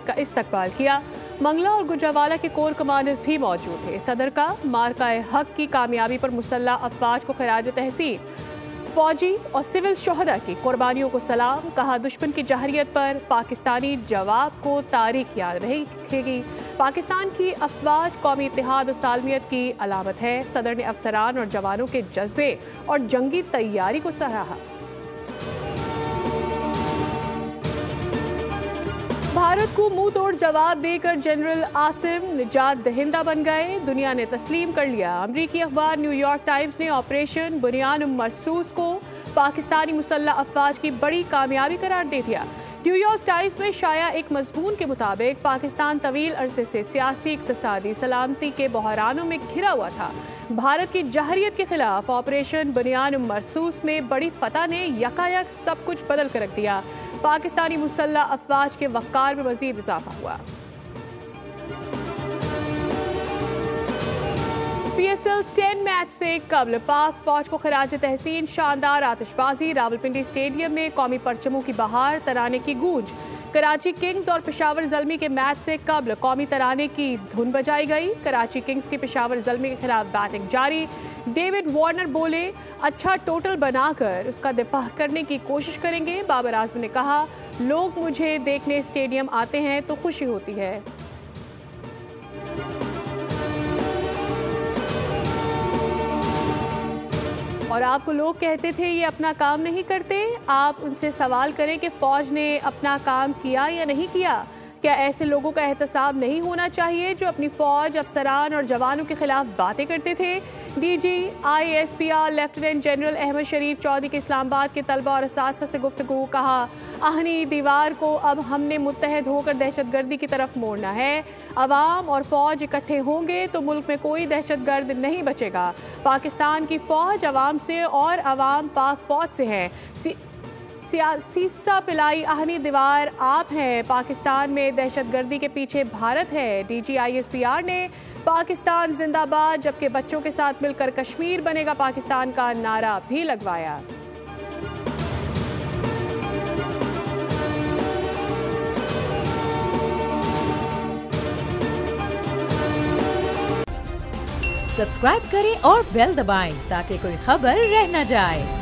का इस्तकबाल किया। मंगला और गुजरावाला के कोर कमांडर्स भी मौजूद थे। सदर का मार्का हक की कामयाबी पर मुसल्लह अफवाज को खिराज तहसीन, फौजी और सिविल शोहदा की कुर्बानियों को सलाम। कहा, दुश्मन की जहरियत पर पाकिस्तानी जवाब को तारीख याद रखेगी। पाकिस्तान की अफवाज कौमी इत्तेहाद और सालमियत की अलामत है। सदर ने अफसरान और जवानों के जज्बे और जंगी तैयारी को सराहा। भारत को मुंह तोड़ जवाब देकर जनरल आसिम निजात दहिंदा बन गए। दुनिया ने तस्लीम कर लिया। अमरीकी अखबार न्यूयॉर्क टाइम्स ने ऑपरेशन बुनियान मरसूस को पाकिस्तानी मुसल्लह अफवाज की बड़ी कामयाबी करार दे दिया। न्यूयॉर्क टाइम्स में शाया एक मजमून के मुताबिक पाकिस्तान तवील अरसे से सियासी, इक्तसादी, सलामती के बहरानों में घिरा हुआ था। भारत की जहरियत के खिलाफ ऑपरेशन बुनियान मरसूस में बड़ी फतह ने यकायक सब कुछ बदल कर रख दिया। पाकिस्तानी मुसल्लह अफवाज के वक़ार में मजीद इजाफा हुआ। PSL 10 मैच से कबल पाक फौज को खिराज तहसीन शानदार आतिशबाजी। रावलपिंडी स्टेडियम में कौमी परचमों की बहार, तराने की गूंज। कराची किंग्स और पेशावर ज़ल्मी के मैच से कबल कौमी तराने की धुन बजाई गई। कराची किंग्स की पेशावर ज़ल्मी के खिलाफ बैटिंग जारी। डेविड वार्नर बोले, अच्छा टोटल बनाकर उसका दिफा करने की कोशिश करेंगे। बाबर आजम ने कहा, लोग मुझे देखने स्टेडियम आते हैं तो खुशी होती है। और आपको लोग कहते थे ये अपना काम नहीं करते, आप उनसे सवाल करें कि फौज ने अपना काम किया या नहीं किया। क्या ऐसे लोगों का एहतसाब नहीं होना चाहिए जो अपनी फौज, अफसरान और जवानों के खिलाफ बातें करते थे। DG ISPR lieutenant general Ahmed Sharif Chaudhry के इस्लामाबाद के तलबा और असातिज़ा से गुफ्तगू। कहा, आहनी दीवार को अब हमने मुत्तहद होकर दहशतगर्दी की तरफ मोड़ना है। अवाम और फौज इकट्ठे होंगे तो मुल्क में कोई दहशतगर्द नहीं बचेगा। पाकिस्तान की फौज अवाम से और अवाम पाक फौज से है। सीसा पिलाई आहनी दीवार आप हैं। पाकिस्तान में दहशतगर्दी के पीछे भारत है। DG ISPR ने पाकिस्तान जिंदाबाद जबकि बच्चों के साथ मिलकर कश्मीर बनेगा पाकिस्तान का नारा भी लगवाया। सब्सक्राइब करें और बेल दबाएं ताकि कोई खबर रह न जाए।